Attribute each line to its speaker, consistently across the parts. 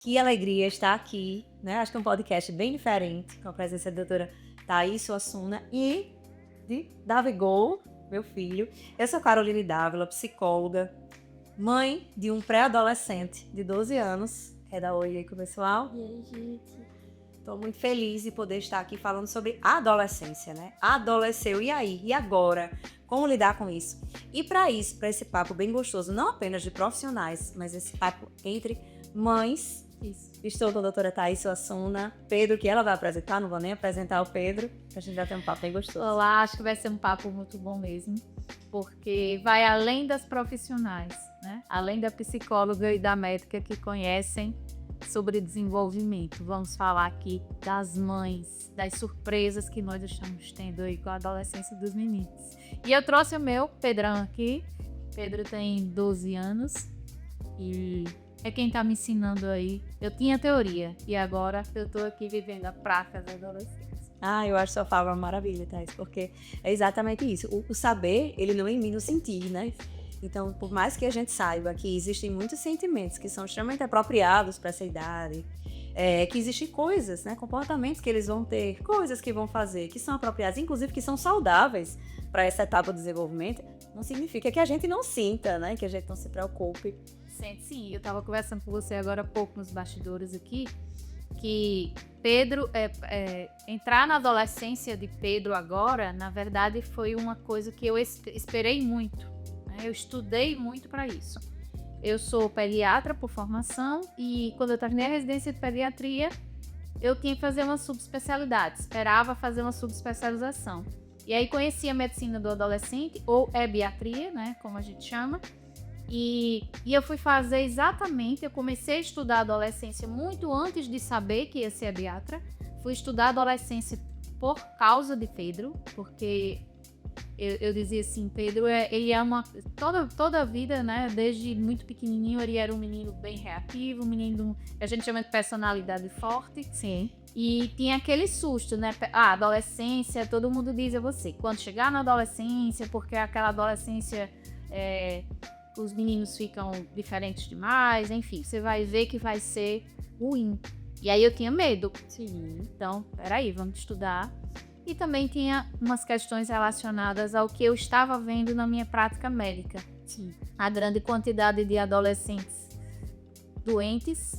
Speaker 1: Que alegria estar aqui, né? Acho que é um podcast bem diferente, com a presença da doutora Thaís Suassuna e de Davigol, meu filho. Eu sou Caroline Dávila, psicóloga, mãe de um pré-adolescente de 12 anos. Quer dar oi aí com o pessoal?
Speaker 2: E aí, gente?
Speaker 1: Estou muito feliz de poder estar aqui falando sobre a adolescência, né? Adoleceu, e aí? E agora? Como lidar com isso? E para isso, para esse papo bem gostoso, não apenas de profissionais, mas esse papo entre mães. Isso. Estou com a doutora Thaís Suassuna, Pedro, que ela vai apresentar, não vou nem apresentar o Pedro, que a gente já tem um papo bem gostoso.
Speaker 2: Olá, acho que vai ser um papo muito bom mesmo, porque vai além das profissionais, né? Além da psicóloga e da médica que conhecem sobre desenvolvimento. Vamos falar aqui das mães, das surpresas que nós estamos tendo aí com a adolescência dos meninos. E eu trouxe o meu Pedrão aqui. Pedro tem 12 anos e é quem tá me ensinando aí. Eu tinha teoria e agora eu tô aqui vivendo a prática da adolescência.
Speaker 1: Eu acho sua fala uma maravilha, Thaís, porque é exatamente isso. O saber, ele não elimina o sentir, né? Então, por mais que a gente saiba que existem muitos sentimentos que são extremamente apropriados para essa idade, que existem coisas, né, comportamentos que eles vão ter, coisas que vão fazer, que são apropriadas, inclusive que são saudáveis para essa etapa do desenvolvimento, não significa que a gente não sinta, né, que a gente não se preocupe.
Speaker 2: Sente sim, eu estava conversando com você agora há pouco nos bastidores aqui, que Pedro, entrar na adolescência de Pedro agora, na verdade foi uma coisa que eu esperei muito, né? Eu estudei muito para isso. Eu sou pediatra por formação e quando eu terminei a residência de pediatria, eu tinha que fazer uma subespecialidade, esperava fazer uma subespecialização. E aí conheci a medicina do adolescente, ou ebiatria, né, como a gente chama. E eu fui fazer exatamente, eu comecei a estudar adolescência muito antes de saber que ia ser ebiatra. Fui estudar adolescência por causa de Pedro, porque eu dizia assim, Pedro, ele é uma... Toda a vida, né, desde muito pequenininho, ele era um menino bem reativo, um menino, a gente chama de personalidade forte.
Speaker 1: Sim.
Speaker 2: E tinha aquele susto, né? Adolescência, todo mundo diz a você, quando chegar na adolescência, porque aquela adolescência... os meninos ficam diferentes demais, enfim, você vai ver que vai ser ruim. E aí eu tinha medo.
Speaker 1: Sim.
Speaker 2: Então, peraí, vamos estudar. E também tinha umas questões relacionadas ao que eu estava vendo na minha prática médica.
Speaker 1: Sim.
Speaker 2: A grande quantidade de adolescentes doentes,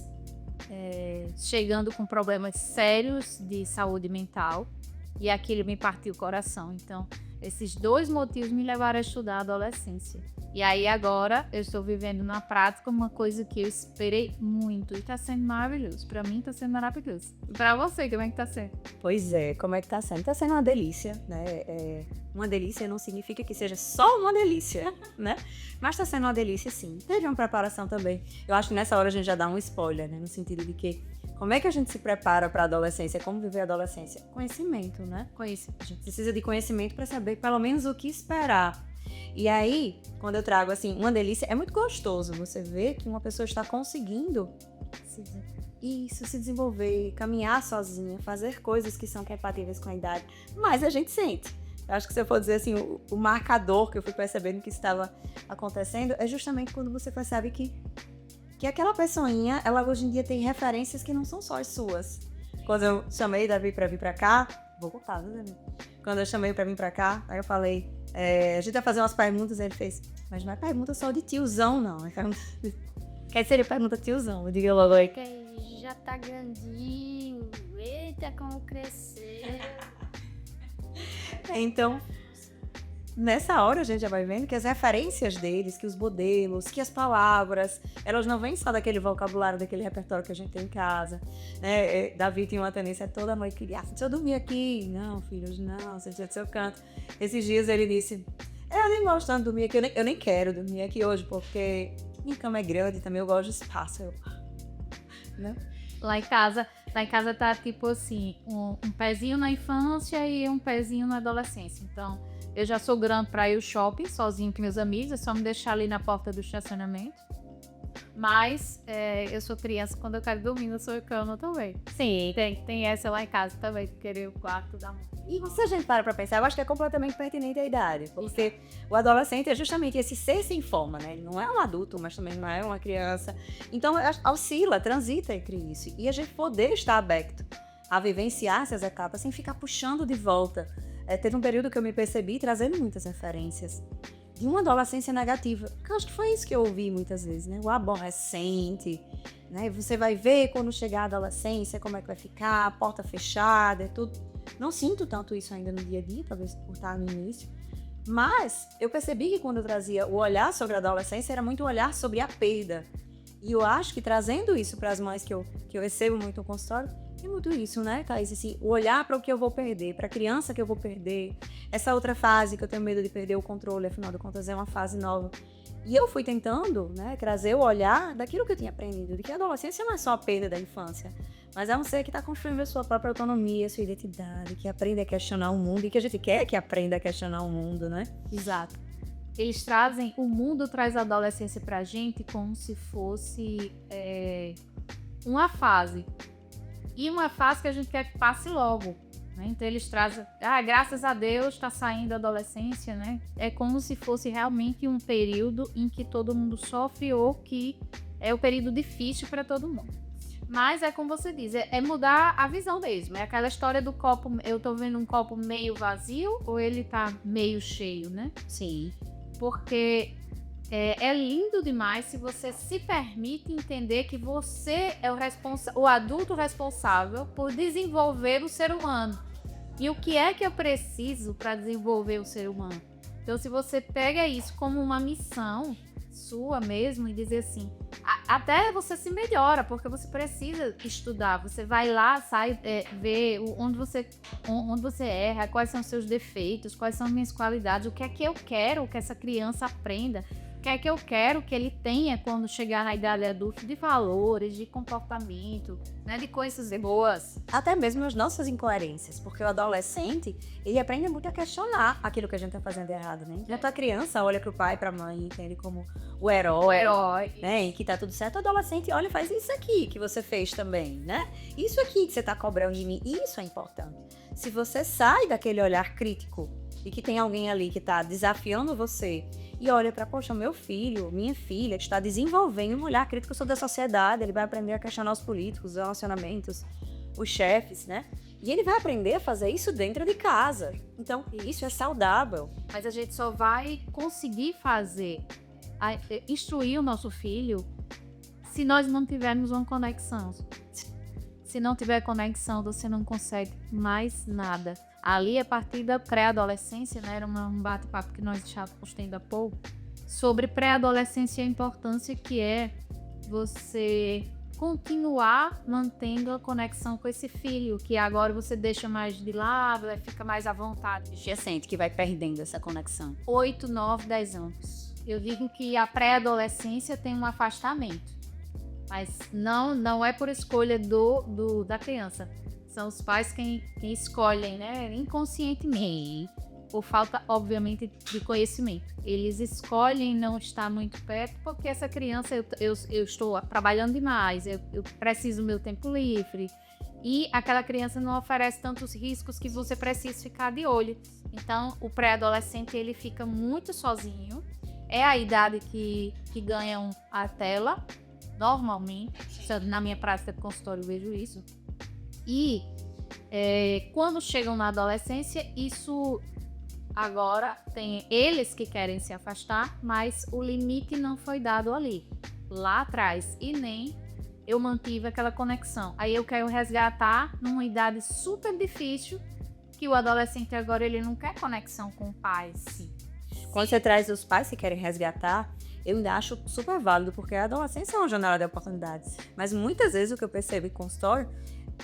Speaker 2: chegando com problemas sérios de saúde mental. E aquilo me partiu o coração. Então, esses dois motivos me levaram a estudar a adolescência. E aí agora eu estou vivendo na prática uma coisa que eu esperei muito. E tá sendo maravilhoso. Pra mim tá sendo maravilhoso. E pra você, como é que tá sendo?
Speaker 1: Pois é, como é que tá sendo? Tá sendo uma delícia, né? Uma delícia não significa que seja só uma delícia, né? Mas tá sendo uma delícia, sim. Teve uma preparação também. Eu acho que nessa hora a gente já dá um spoiler, né? No sentido de que como é que a gente se prepara para a adolescência? Como viver a adolescência? Conhecimento, né? A gente precisa de conhecimento para saber pelo menos o que esperar. E aí, quando eu trago assim, uma delícia, é muito gostoso você ver que uma pessoa está conseguindo se desenvolver, caminhar sozinha, fazer coisas que são compatíveis com a idade. Mas a gente sente. Eu acho que se eu for dizer assim, o marcador que eu fui percebendo que estava acontecendo é justamente quando você percebe que aquela pessoinha, ela hoje em dia tem referências que não são só as suas. Quando eu chamei Davi pra vir pra cá, vou contar, viu, Davi? Quando eu chamei pra vir pra cá, aí eu falei, a gente vai fazer umas perguntas, aí ele fez, mas não é pergunta só de tiozão, não. Quer dizer, pergunta tiozão, eu digo logo aí.
Speaker 3: Que já tá grandinho, eita, como cresceu.
Speaker 1: Então, nessa hora a gente já vai vendo que as referências deles, que os modelos, que as palavras, elas não vêm só daquele vocabulário, daquele repertório que a gente tem em casa, né? Davi tinha uma tendência toda noite que ele, se eu dormir aqui, não, filho, hoje não, você precisa do seu canto. Esses dias ele disse, eu nem gosto tanto de dormir aqui, eu nem quero dormir aqui hoje, porque minha cama é grande e também eu gosto de espaço, né?
Speaker 2: Lá em casa tá tipo assim, um pezinho na infância e um pezinho na adolescência. Então, eu já sou grande pra ir ao shopping sozinho com meus amigos, é só me deixar ali na porta do estacionamento. Mas eu sou criança, quando eu quero dormir, eu sou cama também. Sim, tem essa lá em casa também, de querer o quarto da mãe.
Speaker 1: E se a gente para pra pensar, eu acho que é completamente pertinente à idade. Porque o adolescente é justamente esse ser sem forma, né? Ele não é um adulto, mas também não é uma criança. Então, oscila, transita entre isso. E a gente poder estar aberto a vivenciar essas etapas sem ficar puxando de volta. Teve um período que eu me percebi trazendo muitas referências de uma adolescência negativa. Que eu acho que foi isso que eu ouvi muitas vezes, né? O aborrecente, né? Você vai ver quando chegar a adolescência, como é que vai ficar, a porta fechada, tudo. Não sinto tanto isso ainda no dia a dia, talvez por estar no início. Mas eu percebi que quando eu trazia o olhar sobre a adolescência, era muito o olhar sobre a perda. E eu acho que trazendo isso para as mães que eu recebo muito no consultório, é muito isso, né, Thaís? Assim, o olhar para o que eu vou perder, para a criança que eu vou perder, essa outra fase que eu tenho medo de perder o controle, afinal de contas é uma fase nova. E eu fui tentando, né, trazer o olhar daquilo que eu tinha aprendido, de que a adolescência não é só a perda da infância, mas é um ser que está construindo a sua própria autonomia, a sua identidade, que aprende a questionar o mundo e que a gente quer que aprenda a questionar o mundo, né?
Speaker 2: Exato. Eles trazem, o mundo traz a adolescência pra gente como se fosse uma fase. E uma fase que a gente quer que passe logo. Né? Então eles trazem, graças a Deus está saindo a adolescência, né? É como se fosse realmente um período em que todo mundo sofre ou que é o período difícil para todo mundo. Mas é como você diz, é mudar a visão mesmo. É aquela história do copo, eu tô vendo um copo meio vazio ou ele tá meio cheio, né?
Speaker 1: Sim.
Speaker 2: Porque é lindo demais se você se permite entender que você é o adulto responsável por desenvolver o ser humano. E o que é que eu preciso para desenvolver o ser humano? Então, se você pega isso como uma missão sua mesmo e dizer assim, até você se melhora, porque você precisa estudar. Você vai lá, sai, vê onde você erra, quais são os seus defeitos, quais são as minhas qualidades, o que é que eu quero que essa criança aprenda, o que é que eu quero que ele tenha quando chegar na idade adulta, de valores, de comportamento, né, de coisas boas.
Speaker 1: Até mesmo as nossas incoerências, porque o adolescente, ele aprende muito a questionar aquilo que a gente tá fazendo de errado, né? Já a criança olha pro pai, pra mãe, entende como o herói, né? E que tá tudo certo. O adolescente olha e faz isso aqui que você fez também, né? Isso aqui que você tá cobrando de mim, isso é importante. Se você sai daquele olhar crítico e que tem alguém ali que tá desafiando você e olha para, poxa, meu filho, minha filha, está desenvolvendo um olhar crítico sobre a sociedade, ele vai aprender a questionar os políticos, os relacionamentos, os chefes, né? E ele vai aprender a fazer isso dentro de casa. Então, isso é saudável.
Speaker 2: Mas a gente só vai conseguir instruir o nosso filho se nós não tivermos uma conexão. Se não tiver conexão, você não consegue mais nada. Ali, a partir da pré-adolescência, né, era um bate-papo que nós estávamos tendo há pouco, sobre pré-adolescência e a importância que é você continuar mantendo a conexão com esse filho, que agora você deixa mais de lado, fica mais à vontade.
Speaker 1: Já sente que vai perdendo essa conexão.
Speaker 2: 8, 9, 10 anos. Eu digo que a pré-adolescência tem um afastamento, mas não é por escolha da criança. São os pais quem escolhem, né, inconscientemente, por falta, obviamente, de conhecimento. Eles escolhem não estar muito perto porque essa criança, eu estou trabalhando demais, eu preciso do meu tempo livre. E aquela criança não oferece tantos riscos que você precisa ficar de olho. Então, o pré-adolescente, ele fica muito sozinho. É a idade que ganham a tela, normalmente. Na minha prática de consultório eu vejo isso. E quando chegam na adolescência, isso agora tem eles que querem se afastar, mas o limite não foi dado ali, lá atrás, e nem eu mantive aquela conexão. Aí eu quero resgatar numa idade super difícil, que o adolescente agora ele não quer conexão com o pai. Sim.
Speaker 1: Quando você traz os pais que querem resgatar, eu ainda acho super válido, porque a adolescência é uma janela de oportunidades. Mas muitas vezes o que eu percebo em consultório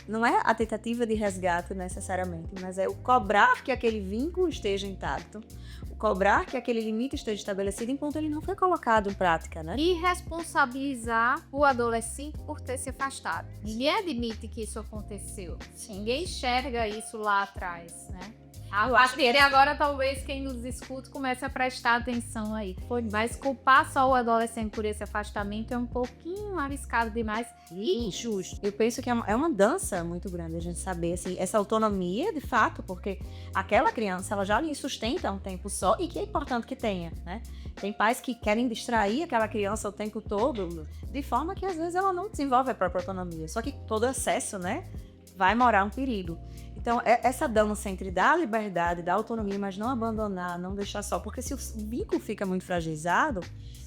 Speaker 1: não é a tentativa de resgate necessariamente, mas é o cobrar que aquele vínculo esteja intacto, o cobrar que aquele limite esteja estabelecido enquanto ele não foi colocado em prática, né?
Speaker 2: E responsabilizar o adolescente por ter se afastado. Ninguém admite que isso aconteceu. Sim. Ninguém enxerga isso lá atrás, né? A partir de agora, talvez quem nos escuta comece a prestar atenção aí. Mas culpar só o adolescente por esse afastamento é um pouquinho arriscado demais e injusto.
Speaker 1: Eu penso que é uma dança muito grande a gente saber, assim, essa autonomia, de fato, porque aquela criança, ela já lhe sustenta um tempo só e que é importante que tenha, né? Tem pais que querem distrair aquela criança o tempo todo, de forma que às vezes ela não desenvolve a própria autonomia. Só que todo excesso, né, vai morar um perigo. Então, essa dança entre dar a liberdade, dar a autonomia, mas não abandonar, não deixar só. Porque se o vínculo fica muito fragilizado,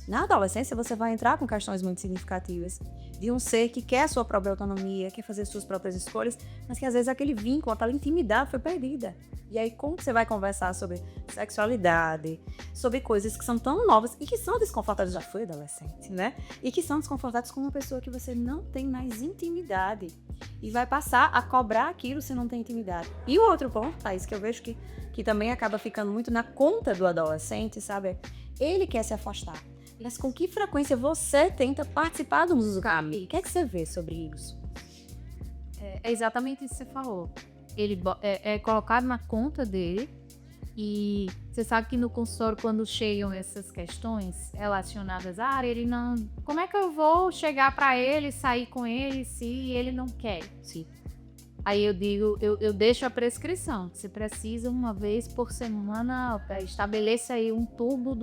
Speaker 1: na adolescência você vai entrar com questões muito significativas de um ser que quer a sua própria autonomia, quer fazer suas próprias escolhas, mas que às vezes aquele vínculo, aquela intimidade foi perdida. E aí, como que você vai conversar sobre sexualidade, sobre coisas que são tão novas e que são desconfortáveis, já foi adolescente, né? E que são desconfortáveis com uma pessoa que você não tem mais intimidade. E vai passar a cobrar aquilo se não tem intimidade. E o outro ponto, Thaís, que eu vejo que também acaba ficando muito na conta do adolescente, sabe? Ele quer se afastar. Mas com que frequência você tenta participar do uso do caminho? O que é que você vê sobre isso?
Speaker 2: É exatamente isso que você falou. Ele é colocado na conta dele. E você sabe que no consultório, quando chegam essas questões relacionadas à área, ele não... Como é que eu vou chegar para ele, sair com ele, se ele não quer?
Speaker 1: Sim.
Speaker 2: Aí eu digo, eu deixo a prescrição. Você precisa, uma vez por semana, estabeleça aí um turbo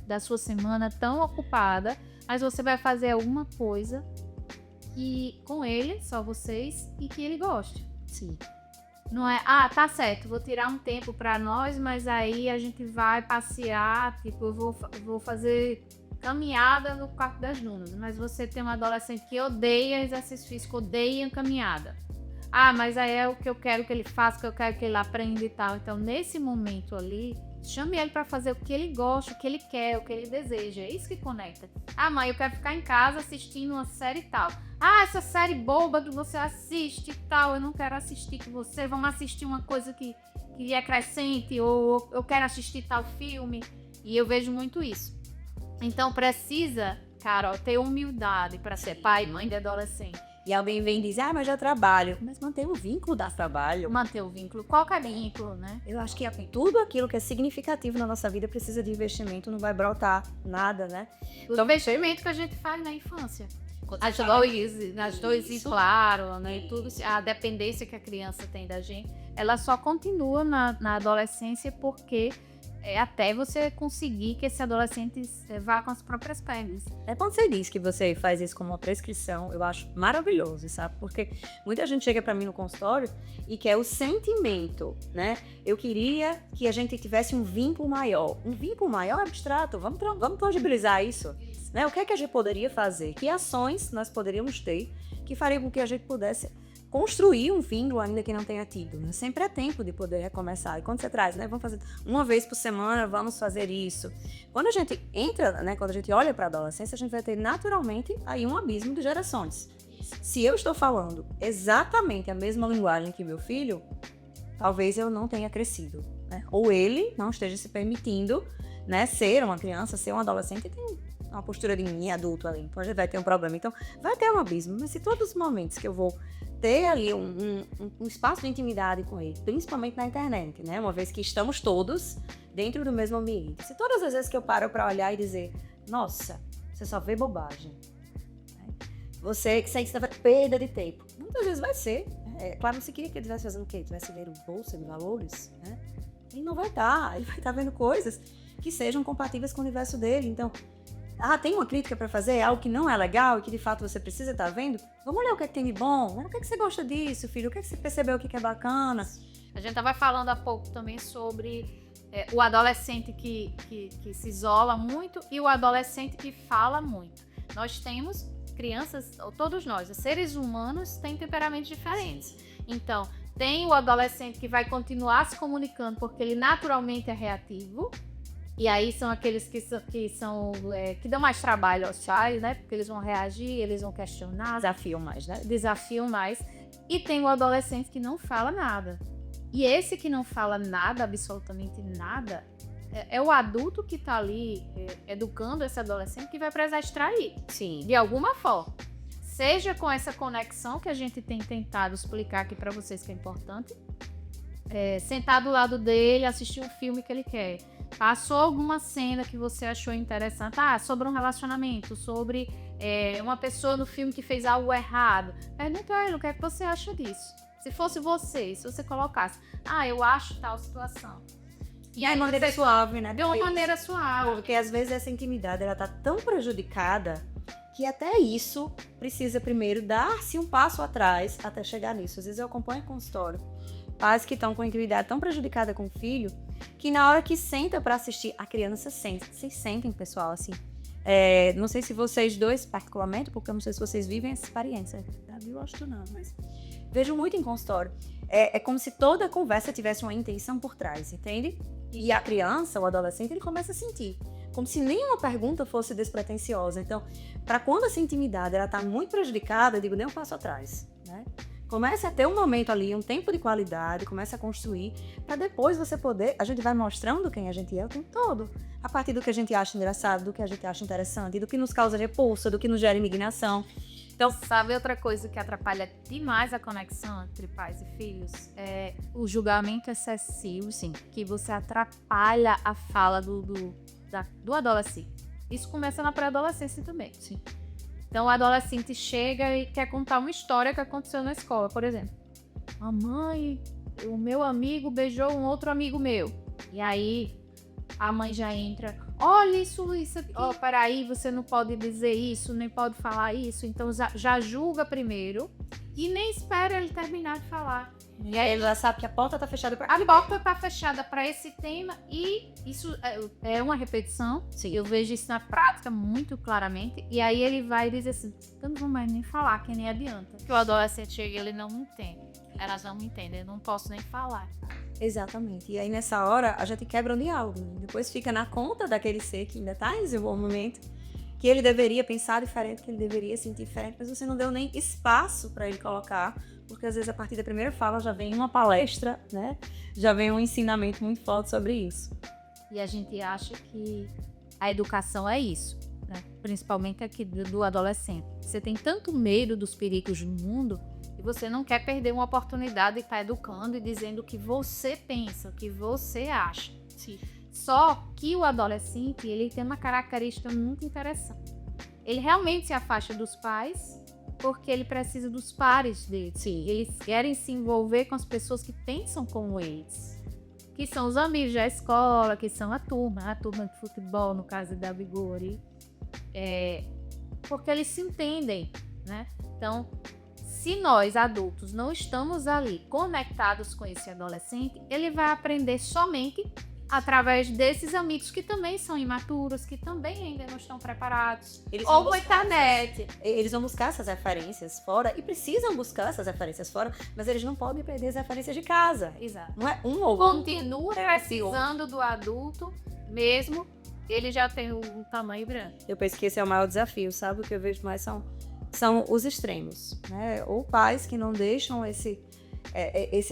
Speaker 2: da sua semana tão ocupada, mas você vai fazer alguma coisa e com ele, só vocês, e que ele goste.
Speaker 1: Sim.
Speaker 2: Não é, tá certo, vou tirar um tempo pra nós, mas aí a gente vai passear, tipo, eu vou fazer caminhada no Parque das Dunas, mas você tem um adolescente que odeia exercício físico, odeia caminhada. Mas aí é o que eu quero que ele faça, que eu quero que ele aprenda e tal. Então, nesse momento ali, chame ele pra fazer o que ele gosta, o que ele quer, o que ele deseja. É isso que conecta. Mãe, eu quero ficar em casa assistindo uma série e tal. Essa série boba que você assiste e tal, eu não quero assistir com você. Vamos assistir uma coisa que é crescente, ou eu quero assistir tal filme. E eu vejo muito isso. Então, precisa, Carol, ter humildade para ser pai e mãe de adolescente.
Speaker 1: E alguém vem e diz, mas eu trabalho. Mas manter o vínculo dá trabalho.
Speaker 2: Manter o vínculo. Qualquer vínculo, né?
Speaker 1: Eu acho que tudo aquilo que é significativo na nossa vida precisa de investimento, não vai brotar nada, né?
Speaker 2: O investimento que a gente faz na infância. As dois, claro, né? E tudo, a dependência que a criança tem da gente, ela só continua na adolescência porque até você conseguir que esse adolescente vá com as próprias pernas.
Speaker 1: Quando você diz que você faz isso como uma prescrição, eu acho maravilhoso, sabe? Porque muita gente chega pra mim no consultório e quer o sentimento, né? Eu queria que a gente tivesse um vínculo maior. Um vínculo maior é abstrato, vamos tangibilizar isso. Né? O que é que a gente poderia fazer? Que ações nós poderíamos ter que fariam com que a gente pudesse construir um vínculo ainda que não tenha tido, né? Sempre é tempo de poder recomeçar. E quando você traz, né? Vamos fazer uma vez por semana, vamos fazer isso. Quando a gente entra, né? Quando a gente olha para a adolescência, a gente vai ter naturalmente aí um abismo de gerações. Se eu estou falando exatamente a mesma linguagem que meu filho, talvez eu não tenha crescido, né? Ou ele não esteja se permitindo, né? Ser uma criança, ser um adolescente e tem uma postura de mim adulto ali. Então a gente vai ter um problema. Então vai ter um abismo. Mas se todos os momentos que eu vou ter ali um espaço de intimidade com ele, principalmente na internet, né? Uma vez que estamos todos dentro do mesmo ambiente. Se todas as vezes que eu paro para olhar e dizer, nossa, você só vê bobagem, né? Você que está perda de tempo. Muitas vezes vai ser. Claro, você queria que ele estivesse fazendo o quê? Estivesse vendo bolsa de valores, né? Ele não vai estar. Ele vai estar vendo coisas que sejam compatíveis com o universo dele. Então, tem uma crítica para fazer, algo que não é legal e que de fato você precisa estar vendo? Vamos olhar o que é que tem de bom. O que é que você gosta disso, filho? O que é que você percebeu que é bacana?
Speaker 2: A gente estava falando há pouco também sobre o adolescente que se isola muito e o adolescente que fala muito. Nós temos crianças, todos nós, seres humanos, têm temperamentos diferentes. Então, tem o adolescente que vai continuar se comunicando porque ele naturalmente é reativo. E aí são aqueles que dão mais trabalho aos pais, né? Porque eles vão reagir, eles vão questionar.
Speaker 1: Desafiam mais, né?
Speaker 2: Desafiam mais. E tem o adolescente que não fala nada. E esse que não fala nada, absolutamente nada, é o adulto que tá ali educando esse adolescente que vai precisar extrair.
Speaker 1: Sim.
Speaker 2: De alguma forma. Seja com essa conexão que a gente tem tentado explicar aqui para vocês que é importante, sentar do lado dele, assistir um filme que ele quer. Passou alguma cena que você achou interessante, sobre um relacionamento, sobre uma pessoa no filme que fez algo errado. Pergunta a ele o que é que você acha disso. Se fosse você, se você colocasse, eu acho tal situação.
Speaker 1: E aí, de maneira suave, né?
Speaker 2: De uma maneira suave.
Speaker 1: Porque às vezes essa intimidade, ela tá tão prejudicada que até isso precisa primeiro dar-se um passo atrás até chegar nisso. Às vezes eu acompanho em consultório pais que estão com a intimidade tão prejudicada com o filho, que na hora que senta para assistir, a criança sente. Vocês sentem, pessoal, assim. Não sei se vocês dois, particularmente, porque eu não sei se vocês vivem essa experiência. Davi, eu acho que não, mas vejo muito em consultório. É como se toda a conversa tivesse uma intenção por trás, entende? E a criança, o adolescente, ele começa a sentir. Como se nenhuma pergunta fosse despretensiosa. Então, para quando essa intimidade ela está muito prejudicada, eu digo, dê um passo atrás, né? Comece a ter um momento ali, um tempo de qualidade, comece a construir, para depois você poder, a gente vai mostrando quem a gente é o tempo todo, a partir do que a gente acha engraçado, do que a gente acha interessante, do que nos causa repulsa, do que nos gera indignação.
Speaker 2: Então, sabe outra coisa que atrapalha demais a conexão entre pais e filhos? É o julgamento excessivo, sim, que você atrapalha a fala do adolescente. Isso começa na pré-adolescência também.
Speaker 1: Sim.
Speaker 2: Então, o adolescente chega e quer contar uma história que aconteceu na escola, por exemplo. O meu amigo beijou um outro amigo meu. E aí, a mãe já entra, olha isso aqui. Peraí, você não pode dizer isso, nem pode falar isso. Então, já julga primeiro e nem espera ele terminar de falar.
Speaker 1: E aí ele já sabe que a porta tá fechada para
Speaker 2: A porta tá fechada para esse tema e isso é uma repetição.
Speaker 1: Sim.
Speaker 2: Eu vejo isso na prática muito claramente. E aí ele vai dizer assim, eu não vou mais nem falar, que nem adianta. Que o adolescente chega e ele não me entende. Elas não me entendem, eu não posso nem falar.
Speaker 1: Exatamente. E aí nessa hora a gente quebra o diálogo. Depois fica na conta daquele ser que ainda está em desenvolvimento, que ele deveria pensar diferente, que ele deveria sentir diferente, mas você não deu nem espaço para ele colocar, porque às vezes a partir da primeira fala já vem uma palestra, né? Já vem um ensinamento muito forte sobre isso.
Speaker 2: E a gente acha que a educação é isso, né? Principalmente aqui do adolescente. Você tem tanto medo dos perigos do mundo e você não quer perder uma oportunidade de estar educando e dizendo o que você pensa, o que você acha.
Speaker 1: Sim.
Speaker 2: Só que o adolescente, ele tem uma característica muito interessante. Ele realmente se afasta dos pais porque ele precisa dos pares dele.
Speaker 1: Sim.
Speaker 2: Eles querem se envolver com as pessoas que pensam como eles. Que são os amigos da escola, que são a turma de futebol, no caso da Bigori. Porque eles se entendem, né? Então, se nós, adultos, não estamos ali conectados com esse adolescente, ele vai aprender somente através desses amigos que também são imaturos, que também ainda não estão preparados. Ou com a internet.
Speaker 1: Eles vão buscar essas referências fora e precisam buscar essas referências fora, mas eles não podem perder as referências de casa.
Speaker 2: Exato.
Speaker 1: Não é um ou outro.
Speaker 2: Continua precisando do adulto, mesmo ele já tem um tamanho grande.
Speaker 1: Eu penso que esse é o maior desafio, sabe? O que eu vejo mais são os extremos, né? Ou pais que não deixam esse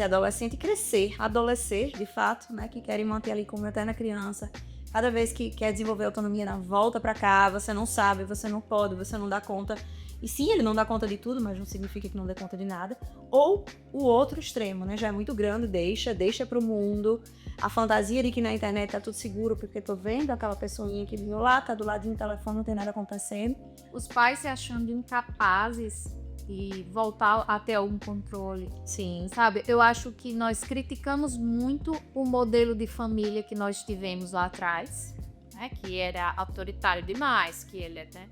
Speaker 1: adolescente crescer, adolescer, de fato, né? Que querem manter ali como eterna criança. Cada vez que quer desenvolver autonomia, volta pra cá, você não sabe, você não pode, você não dá conta. E sim, ele não dá conta de tudo, mas não significa que não dê conta de nada. Ou o outro extremo, né? Já é muito grande, deixa pro mundo. A fantasia de que na internet tá tudo seguro, porque tô vendo aquela pessoinha que viu lá, tá do ladinho do telefone, não tem nada acontecendo.
Speaker 2: Os pais se achando incapazes e voltar a ter algum controle.
Speaker 1: Sim.
Speaker 2: Sabe, eu acho que nós criticamos muito o modelo de família que nós tivemos lá atrás, né? Que era autoritário demais, que ele é, né?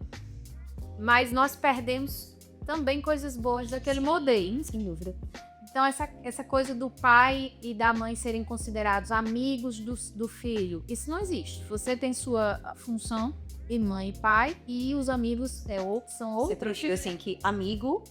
Speaker 2: Mas nós perdemos também coisas boas daquele modelo.
Speaker 1: Sem dúvida.
Speaker 2: Então, essa coisa do pai e da mãe serem considerados amigos do filho, isso não existe. Você tem sua função de mãe e pai, e os amigos são outros.
Speaker 1: Você trouxe assim que amigo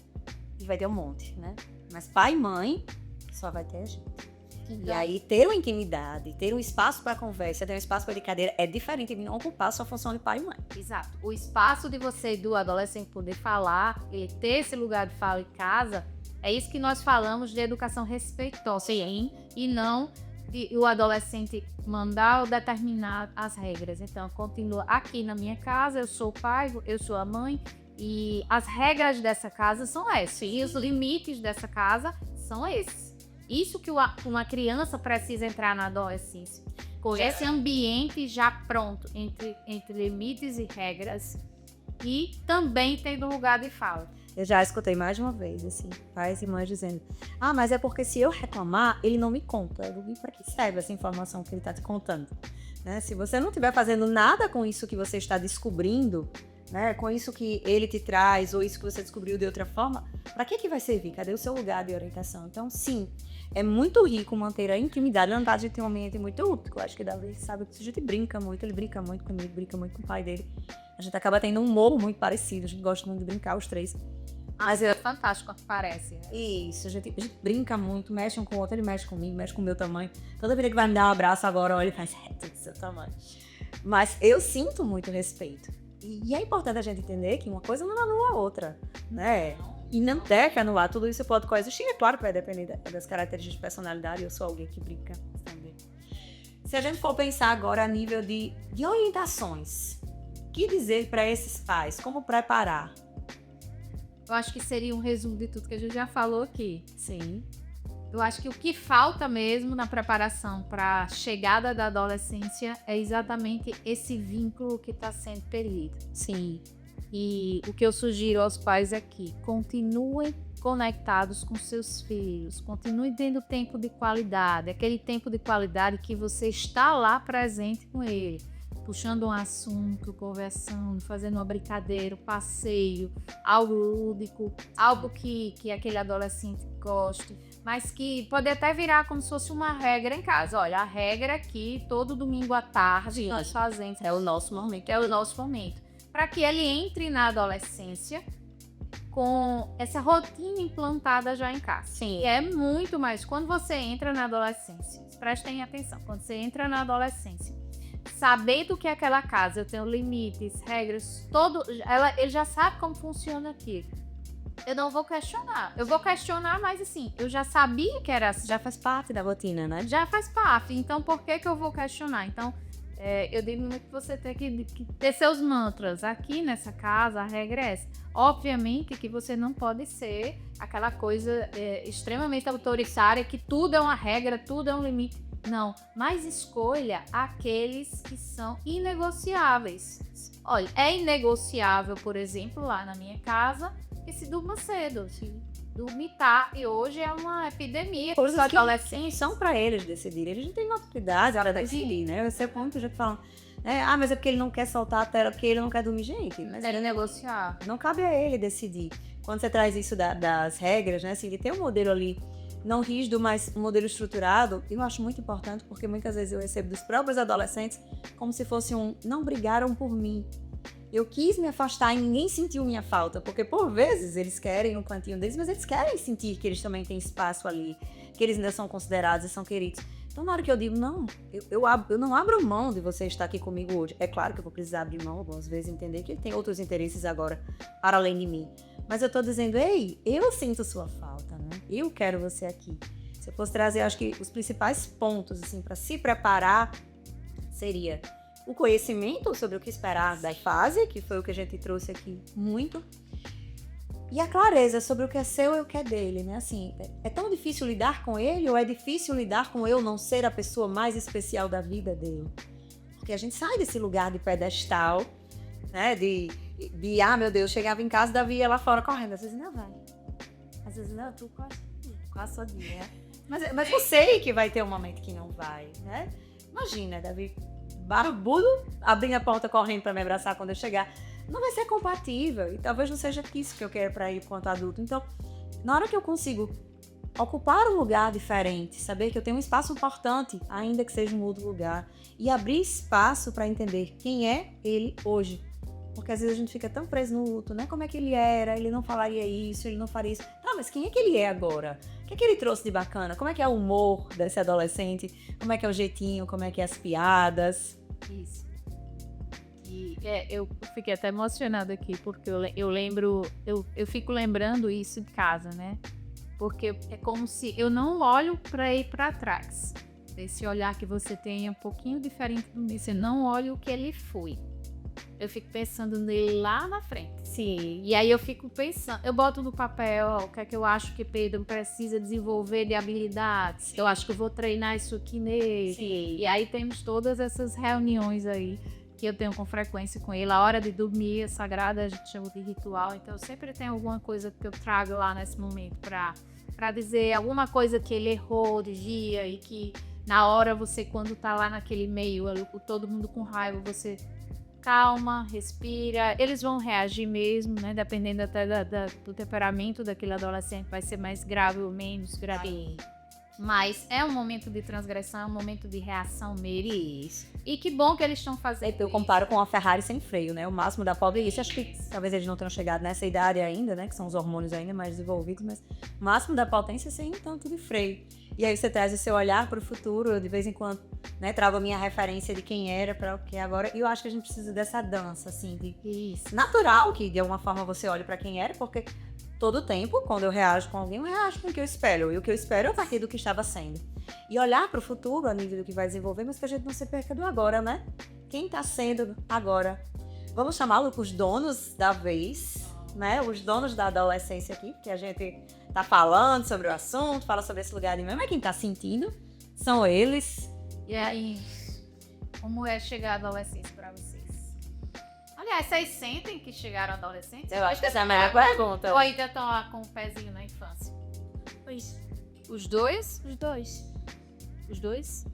Speaker 1: vai ter um monte, né? Mas pai e mãe só vai ter a gente.
Speaker 2: Então,
Speaker 1: E aí ter uma intimidade, ter um espaço para conversa, ter um espaço para brincadeira é diferente de não ocupar a sua função de pai e mãe.
Speaker 2: Exato. O espaço de você e do adolescente poder falar, ele ter esse lugar de fala em casa, é isso que nós falamos de educação respeitosa.
Speaker 1: Sim.
Speaker 2: E não de o adolescente mandar ou determinar as regras. Então, continua aqui na minha casa, eu sou o pai, eu sou a mãe, e as regras dessa casa são essas. E os limites dessa casa são esses. Isso que uma criança precisa entrar na adolescência. Com esse ambiente já pronto, entre limites e regras. E também tendo lugar de fala.
Speaker 1: Eu já escutei mais de uma vez, assim, pais e mães dizendo: ah, mas é porque se eu reclamar, ele não me conta. Eu digo: para que serve essa informação que ele está te contando? Né? Se você não estiver fazendo nada com isso que você está descobrindo, né, com isso que ele te traz, ou isso que você descobriu de outra forma, para que vai servir? Cadê o seu lugar de orientação? Então, sim, é muito rico manter a intimidade. Na verdade, a gente tem um ambiente muito útil. Eu acho que Davi sabe que a gente brinca muito, ele brinca muito comigo, brinca muito com o pai dele. A gente acaba tendo um humor muito parecido, a gente gosta muito de brincar, os três.
Speaker 2: Mas é fantástico, parece. Né?
Speaker 1: Isso, a gente brinca muito, mexe um com o outro, ele mexe comigo, mexe com o meu tamanho. Toda vez que vai me dar um abraço agora, olha, ele faz reto do seu tamanho. Mas eu sinto muito respeito. E é importante a gente entender que uma coisa não anula a outra, né? E não deve anular, tudo isso pode coexistir. É claro que vai depender das características de personalidade, eu sou alguém que brinca também. Se a gente for pensar agora a nível de orientações, o que dizer para esses pais? Como preparar?
Speaker 2: Eu acho que seria um resumo de tudo que a gente já falou aqui.
Speaker 1: Sim.
Speaker 2: Eu acho que o que falta mesmo na preparação para a chegada da adolescência é exatamente esse vínculo que está sendo perdido.
Speaker 1: Sim.
Speaker 2: E o que eu sugiro aos pais é que continuem conectados com seus filhos, continuem tendo tempo de qualidade, aquele tempo de qualidade que você está lá presente com ele, puxando um assunto, conversando, fazendo uma brincadeira, um passeio, algo lúdico, algo que aquele adolescente goste, mas que pode até virar como se fosse uma regra em casa. Olha, a regra aqui, todo domingo à tarde, nós fazemos.
Speaker 1: É o nosso momento.
Speaker 2: É o nosso momento. Para que ele entre na adolescência com essa rotina implantada já em casa.
Speaker 1: Sim.
Speaker 2: E é muito mais. Quando você entra na adolescência, prestem atenção, quando você entra na adolescência, sabendo que aquela casa, eu tenho limites, regras, ele já sabe como funciona aqui. Eu não vou questionar. Eu vou questionar, mas assim, eu já sabia que era assim.
Speaker 1: Já faz parte da rotina, né?
Speaker 2: Já faz parte. Então, por que eu vou questionar? Então, eu digo muito que você tem que ter seus mantras. Aqui nessa casa, a regra é essa. Obviamente que você não pode ser aquela coisa extremamente autoritária, que tudo é uma regra, tudo é um limite. Não, mas escolha aqueles que são inegociáveis. Olha, é inegociável, por exemplo, lá na minha casa, que se durma cedo. Dormir tarde hoje é uma epidemia.
Speaker 1: Coisas que adolescentes são para eles decidirem. Eles não têm maturidade a hora de decidir, né? Você põe muita gente falando, mas é porque ele não quer soltar a tela, porque ele não quer dormir. Gente, mas
Speaker 2: era negociar.
Speaker 1: Não cabe a ele decidir. Quando você traz isso das regras, né? Assim, ele tem um modelo ali não rígido, mas um modelo estruturado, eu acho muito importante, porque muitas vezes eu recebo dos próprios adolescentes como se fosse não brigaram por mim. Eu quis me afastar e ninguém sentiu minha falta, porque por vezes eles querem no cantinho deles, mas eles querem sentir que eles também têm espaço ali, que eles ainda são considerados e são queridos. Então na hora que eu digo, não, eu não abro mão de você estar aqui comigo hoje. É claro que eu vou precisar abrir mão algumas vezes, entender que ele tem outros interesses agora, para além de mim. Mas eu tô dizendo, ei, eu sinto sua falta, né? Eu quero você aqui. Se eu fosse trazer, acho que os principais pontos, assim, para se preparar, seria o conhecimento sobre o que esperar da fase, que foi o que a gente trouxe aqui muito, e a clareza sobre o que é seu e o que é dele, né? Assim, é tão difícil lidar com ele ou é difícil lidar com eu não ser a pessoa mais especial da vida dele? Porque a gente sai desse lugar de pedestal, né? De meu Deus, chegava em casa, Davi ia lá fora correndo. Às vezes não vai. Às vezes não, tu quase só dia, né? Mas eu sei que vai ter um momento que não vai, né? Imagina, Davi barbudo, abrindo a porta correndo para me abraçar quando eu chegar. Não vai ser compatível. E talvez não seja isso que eu quero para ir quanto adulto. Então, na hora que eu consigo ocupar um lugar diferente, saber que eu tenho um espaço importante, ainda que seja um outro lugar, e abrir espaço para entender quem é ele hoje. Porque às vezes a gente fica tão preso no luto, né? Como é que ele era? Ele não falaria isso, ele não faria isso. Tá, mas quem é que ele é agora? O que é que ele trouxe de bacana? Como é que é o humor desse adolescente? Como é que é o jeitinho? Como é que é as piadas?
Speaker 2: Isso. E eu fiquei até emocionada aqui, porque eu fico lembrando isso de casa, né? Porque é como se eu não olho para ir para trás. Esse olhar que você tem é um pouquinho diferente do meu. Você não olha o que ele foi. eu fico pensando nele lá na frente.
Speaker 1: Sim.
Speaker 2: E aí eu fico pensando, eu boto no papel, ó, o que é que eu acho que Pedro precisa desenvolver de habilidades.
Speaker 1: Sim.
Speaker 2: Eu acho que eu vou treinar isso aqui nele.
Speaker 1: Sim.
Speaker 2: E aí temos todas essas reuniões aí que eu tenho com frequência com ele. A hora de dormir é sagrada, a gente chama de ritual. Então sempre tem alguma coisa que eu trago lá nesse momento pra dizer alguma coisa que ele errou de dia e que na hora você, quando tá lá naquele meio, todo mundo com raiva, você calma, respira. Eles vão reagir mesmo, né? Dependendo até do temperamento daquele adolescente, vai ser mais grave ou menos grave.
Speaker 1: Sim.
Speaker 2: Mas é um momento de transgressão, é um momento de reação mesmo.
Speaker 1: Isso.
Speaker 2: E que bom que eles estão fazendo
Speaker 1: Eu comparo com a Ferrari sem freio, né? O máximo da pobre é isso. Acho que talvez eles não tenham chegado nessa idade ainda, né? Que são os hormônios ainda mais desenvolvidos, mas o máximo da potência é sem tanto de freio. E aí você traz o seu olhar para o futuro, eu de vez em quando, né, trago a minha referência de quem era para o que é agora. E eu acho que a gente precisa dessa dança, assim, de
Speaker 2: isso.
Speaker 1: natural, que de alguma forma você olhe para quem era, porque todo tempo, quando eu reajo com alguém, eu reajo com o que eu espero. E o que eu espero é a partir do que estava sendo. E olhar para o futuro, a nível do que vai desenvolver, mas que a gente não se perca do agora, né? Quem está sendo agora? Vamos chamá-lo os donos da vez, né? Os donos da adolescência aqui, porque a gente tá falando sobre o assunto, fala sobre esse lugar de mesmo, mas quem tá sentindo são eles.
Speaker 2: E aí, como é chegar à adolescência pra vocês? Aliás, vocês sentem que chegaram à adolescência?
Speaker 1: Eu acho que essa é a melhor pergunta.
Speaker 2: Ou ainda estão lá com o pezinho na infância?
Speaker 3: Pois,
Speaker 2: Os dois?
Speaker 3: os dois.
Speaker 2: Os dois?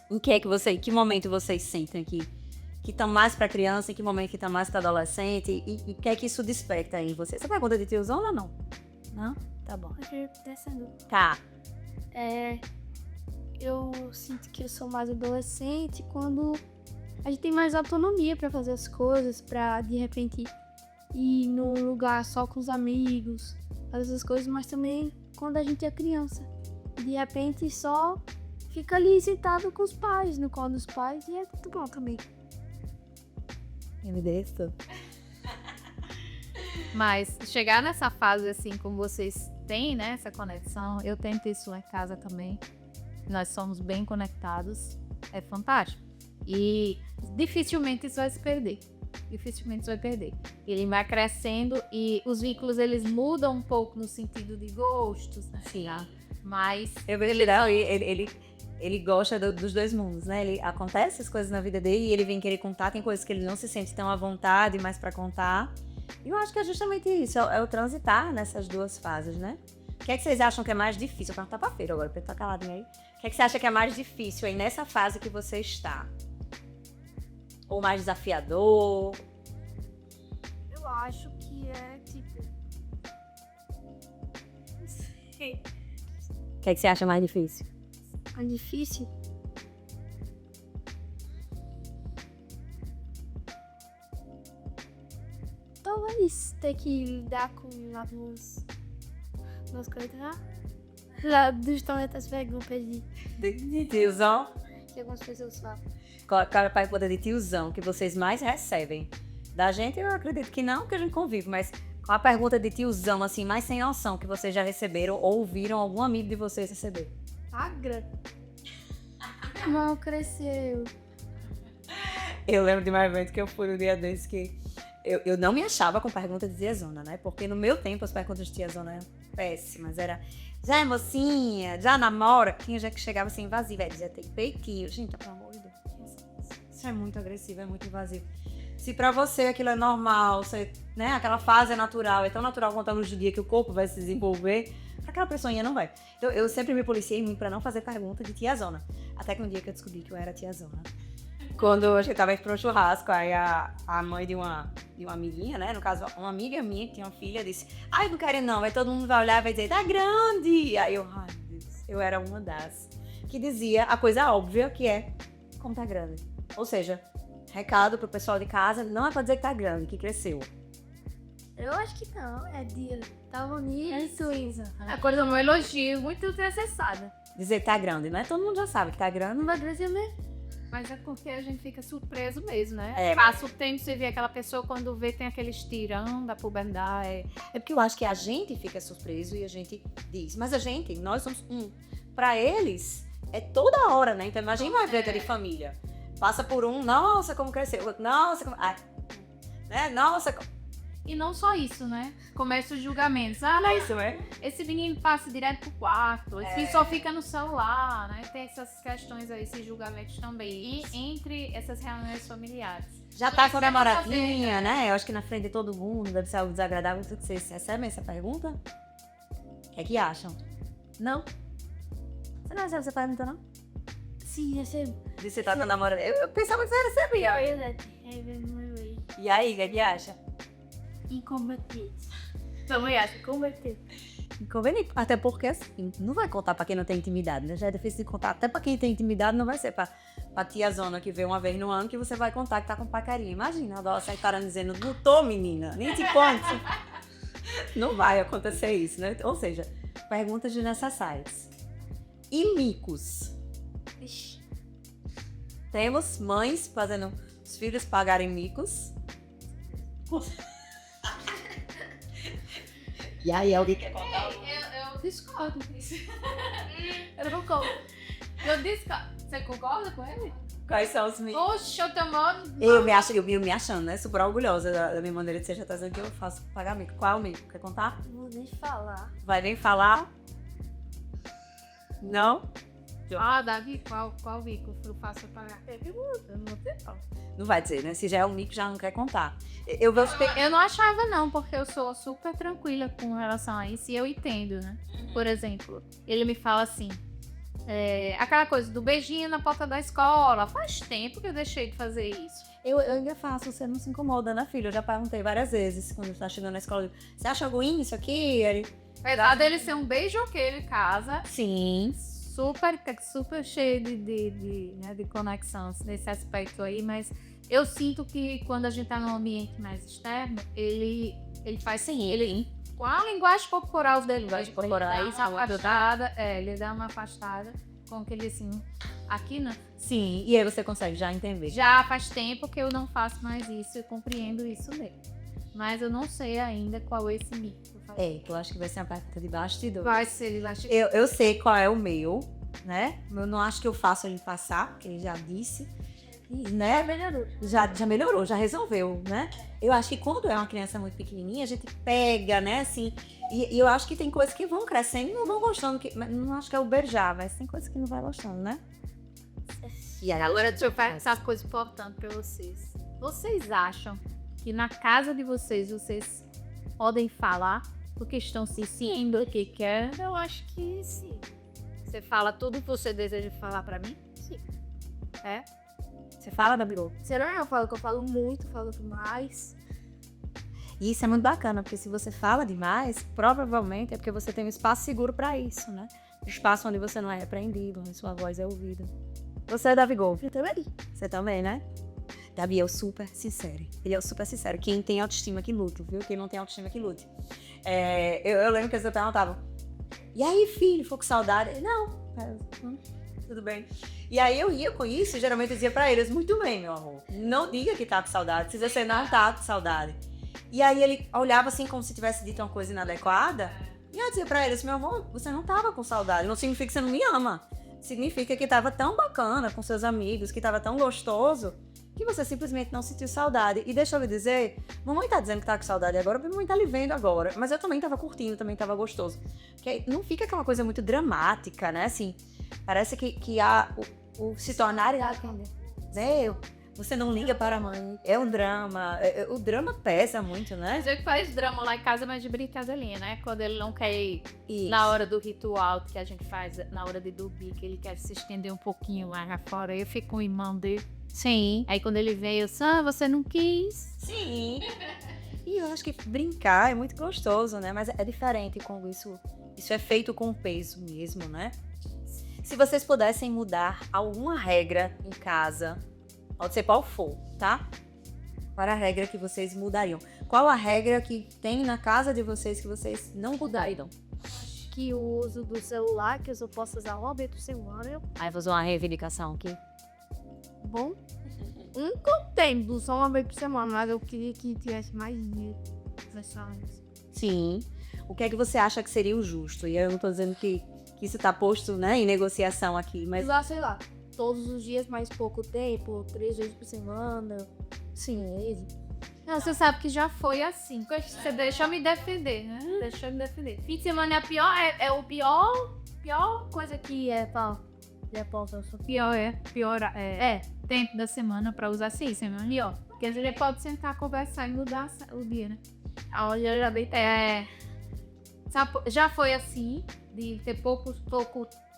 Speaker 1: Em que momento vocês sentem que estão mais pra criança, em que momento que estão mais pra adolescente, e o que é que isso desperta aí em você? Essa pergunta de tiozão ou não? Não? Tá bom.
Speaker 3: Descendo.
Speaker 1: Tá.
Speaker 3: Eu sinto que eu sou mais adolescente quando a gente tem mais autonomia pra fazer as coisas, pra de repente ir num lugar só com os amigos, fazer essas coisas, mas também quando a gente é criança. De repente só fica ali sentado com os pais, no colo dos pais, e é tudo bom também.
Speaker 1: Eu me desço.
Speaker 2: Mas chegar nessa fase assim, como vocês têm, né, essa conexão, eu tento isso lá em casa também. Nós somos bem conectados, é fantástico. E dificilmente isso vai se perder. Dificilmente isso vai perder. Ele vai crescendo e os vínculos eles mudam um pouco no sentido de gostos, né?
Speaker 1: Sim.
Speaker 2: Mas
Speaker 1: Eu vejo ele gosta dos dois mundos, né? Ele acontece as coisas na vida dele e ele vem querer contar, tem coisas que ele não se sente tão à vontade mais pra contar. E eu acho que é justamente isso, é o transitar nessas duas fases, né? O que é que vocês acham que é mais difícil? Eu vou perguntar pra Feira agora, porque tá caladinho aí. O que é que você acha que é mais difícil aí nessa fase que você está? Ou mais desafiador?
Speaker 3: Eu acho que é tipo. Não sei.
Speaker 1: O que é que você acha mais difícil?
Speaker 3: É difícil. Talvez ter que lidar com algumas coisas lá dos talentos perguntas
Speaker 1: De tiozão?
Speaker 3: que algumas pessoas falam.
Speaker 1: Qual é a pergunta de tiozão que vocês mais recebem? Da gente, eu acredito que não, que a gente convive, mas qual a pergunta de tiozão, assim, mais sem noção que vocês já receberam ou ouviram algum amigo de vocês receber?
Speaker 3: Agra. Não cresceu.
Speaker 1: Eu lembro de um evento que eu fui no dia desse que eu não me achava com pergunta de tiazona, né? Porque no meu tempo as perguntas de tiazona eram péssimas. Era, já é mocinha? Já namora? Tinha já que chegava assim invasiva. Já tem peitinho. Gente, pelo amor de Deus. Isso é muito agressivo, é muito invasivo. Se pra você aquilo é normal, você, né? Aquela fase é natural, é tão natural quanto a luz do dia que o corpo vai se desenvolver, pra aquela pessoinha não vai. Então eu sempre me policiei muito pra não fazer pergunta de tiazona. Até que um dia que eu descobri que eu era tiazona. Quando a gente tava indo pra um churrasco, aí a mãe de uma amiguinha, né? No caso, uma amiga minha que tinha uma filha, disse: ai, não quero não. Aí todo mundo vai olhar e vai dizer: tá grande. Aí eu, ai, meu Deus, eu era uma das que dizia a coisa óbvia, que é como tá grande. Ou seja, recado pro pessoal de casa, não é pra dizer que tá grande, que cresceu.
Speaker 3: Eu acho que não, é dia. Tá bonito, Isa.
Speaker 2: a coisa é um elogio muito necessária.
Speaker 1: Dizer que tá grande, né? Todo mundo já sabe que tá grande.
Speaker 3: Não vai crescer mesmo.
Speaker 2: Mas é porque a gente fica surpreso mesmo, né?
Speaker 1: É.
Speaker 2: Passa o tempo, você vê aquela pessoa quando vê, tem aquele estirão da puberdade.
Speaker 1: É porque eu acho que a gente fica surpreso e a gente diz. Mas a gente, nós somos pra eles, é toda hora, né? Então imagina uma vida de família. Passa por nossa, como cresceu. Nossa, como... Ai, Nossa,
Speaker 2: E não só isso, né? Começa os julgamentos. Ah, mas
Speaker 1: isso, é?
Speaker 2: esse menino passa direto pro quarto, esse só fica no celular, né? Tem essas questões aí, esses julgamentos também. E entre essas reuniões familiares.
Speaker 1: Já tá com a
Speaker 2: Mas é
Speaker 1: namoradinha,
Speaker 2: pra
Speaker 1: né? Eu acho que na frente de todo mundo deve ser algo desagradável. Vocês recebem essa pergunta? O que é que acham? Não? Você não recebe essa pergunta, não?
Speaker 3: Sim, recebo.
Speaker 1: De você tá com a namorada. Eu pensava que você recebia. E aí, o que é que acha?
Speaker 3: Incompetente.
Speaker 2: Também acho, converter.
Speaker 1: Inconveniente. Até porque, assim, não vai contar pra quem não tem intimidade, né? Já é difícil de contar. Até pra quem tem intimidade, não vai ser pra tiazona que vê uma vez no ano que você vai contar que tá com pacaria. Imagina, a dó sai parando dizendo, não tô, menina, nem te conto. Não vai acontecer isso, né? Ou seja, perguntas desnecessárias. E micos?
Speaker 3: Ixi.
Speaker 1: Temos mães fazendo os filhos pagarem micos. E aí, alguém quer contar?
Speaker 2: Eu discordo disso. Eu não concordo. Eu discordo. Você concorda com ele?
Speaker 1: Quais são os micos?
Speaker 2: Oxe, eu tô mó...
Speaker 1: Eu me achando, né? Super orgulhosa da minha maneira de ser. Já tá dizendo que eu faço pagar mico. Qual é o mico? Quer contar?
Speaker 3: Não vou nem falar.
Speaker 1: Vai nem falar? Não?
Speaker 2: Ah, Davi, qual bico eu faço pagar? Eu não vou ter, não.
Speaker 1: Não vai dizer, né? Se já é um mico, já não quer contar. Eu vou
Speaker 2: Eu não achava não, porque eu sou super tranquila com relação a isso e eu entendo, né? Por exemplo, ele me fala assim, aquela coisa do beijinho na porta da escola, faz tempo que eu deixei de fazer isso.
Speaker 1: Eu ainda faço, você não se incomoda, né, filho? Eu já perguntei várias vezes, quando tá chegando na escola, você acha ruim isso aqui? Ele...
Speaker 2: Apesar dele ser um beijoqueiro em casa,
Speaker 1: Sim.
Speaker 2: super cheio de conexão nesse aspecto aí, mas eu sinto que quando a gente tá num ambiente mais externo, ele faz sim, ele com a linguagem corporal dele,
Speaker 1: Linguagem corporal,
Speaker 2: ele
Speaker 1: isso,
Speaker 2: dá uma afastada, ele dá uma afastada com aquele assim, aqui não.
Speaker 1: Sim, e aí você consegue já entender.
Speaker 2: Já faz tempo que eu não faço mais isso e compreendo isso dele. Mas eu não sei ainda qual é esse mito.
Speaker 1: Eu acho que vai ser uma pergunta de bastidor.
Speaker 2: Vai ser, ele vai chegar.
Speaker 1: Eu sei qual é o meu, né? Eu não acho que eu faço ele passar, porque ele já disse. E, né?
Speaker 3: Melhorou.
Speaker 1: Já melhorou, já resolveu, né? Eu acho que quando é uma criança muito pequenininha, a gente pega, né, assim... E eu acho que tem coisas que vão crescendo e não vão gostando. Não acho que é o beijar, mas tem coisas que não vai gostando, né?
Speaker 2: E aí, agora deixa eu falar essa coisa importante pra vocês. Vocês acham que na casa de vocês podem falar porque estão se sentindo o que quer?
Speaker 3: Eu acho que sim.
Speaker 2: Você fala tudo que você deseja falar pra mim?
Speaker 3: Sim.
Speaker 2: É?
Speaker 1: Você fala, Gabriel?
Speaker 3: Será que eu falo que eu falo muito, falo demais?
Speaker 1: E isso é muito bacana, porque se você fala demais, provavelmente é porque você tem um espaço seguro pra isso, né? Um espaço onde você não é repreendido, onde sua voz é ouvida. Você é Davi Gol?
Speaker 3: Eu também.
Speaker 1: Você também, né? Davi é o super sincero. Ele é o super sincero. Quem tem autoestima que lute, viu? Quem não tem autoestima que lute. Eu lembro que eles perguntavam, e aí, filho, ficou com saudade? Ele, não. Tudo bem. E aí eu ia com isso e geralmente eu dizia pra eles, muito bem, meu amor. Não diga que tá com saudade. Se você não tá com saudade. E aí ele olhava assim como se tivesse dito uma coisa inadequada. E eu dizia pra eles, meu amor, você não tava com saudade. Não significa que você não me ama. Significa que tava tão bacana com seus amigos, que tava tão gostoso, que você simplesmente não sentiu saudade. E deixa eu lhe dizer, mamãe tá dizendo que tá com saudade agora, mamãe tá lhe vendo agora. Mas eu também tava curtindo, também tava gostoso. Porque aí não fica aquela coisa muito dramática, né? Assim, parece que há o se tornar... Né? Você não liga para a mãe. É um drama. O drama pesa muito, né?
Speaker 2: Mas eu que faz drama lá em casa, mas de brincadeirinha, né? Quando ele não quer ir
Speaker 1: Isso.
Speaker 2: na hora do ritual que a gente faz, na hora de dormir, que ele quer se estender um pouquinho lá fora, eu fico com o irmão dele.
Speaker 1: Sim.
Speaker 2: Aí quando ele veio, você não quis?
Speaker 1: Sim. E eu acho que brincar é muito gostoso, né? Mas é diferente quando isso é feito com peso mesmo, né? Se vocês pudessem mudar alguma regra em casa, pode ser qual for, tá? Qual a regra que vocês mudariam? Qual a regra que tem na casa de vocês que vocês não mudariam?
Speaker 3: Acho que o uso do celular, que eu só posso usar uma vez por semana,
Speaker 1: Aí vou fazer uma reivindicação aqui.
Speaker 3: bom. Nunca tempo, só uma vez por semana, mas eu queria que tivesse mais dias.
Speaker 1: Sim. O que é que você acha que seria o justo? E eu não tô dizendo que isso tá posto, né, em negociação aqui, mas...
Speaker 3: Usar, sei lá, todos os dias, mais pouco tempo, 3 vezes por semana, 5 vezes.
Speaker 2: Não, você sabe que já foi assim. Você deixa eu me defender, né? Deixa eu me defender. Fim de semana é a pior, é o pior coisa que é pra... Pior tempo da semana pra usar assim, semana melhor. Porque a gente pode sentar, conversar e mudar o dia, né? Olha, já bem... já foi assim, de ter pouco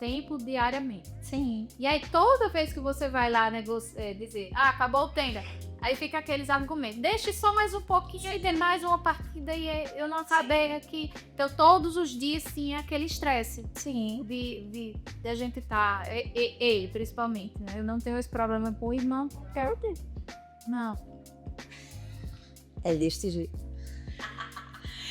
Speaker 2: tempo diariamente.
Speaker 1: Sim.
Speaker 2: E aí, toda vez que você vai lá dizer, acabou o tenda, aí fica aqueles argumentos, deixe só mais um pouquinho, aí tem mais uma partida e eu não acabei aqui. Então, todos os dias, sim, é aquele estresse.
Speaker 1: Sim.
Speaker 2: De a gente ele principalmente, né? Eu não tenho esse problema com o irmão, quero ter. Não.
Speaker 1: É deste jeito.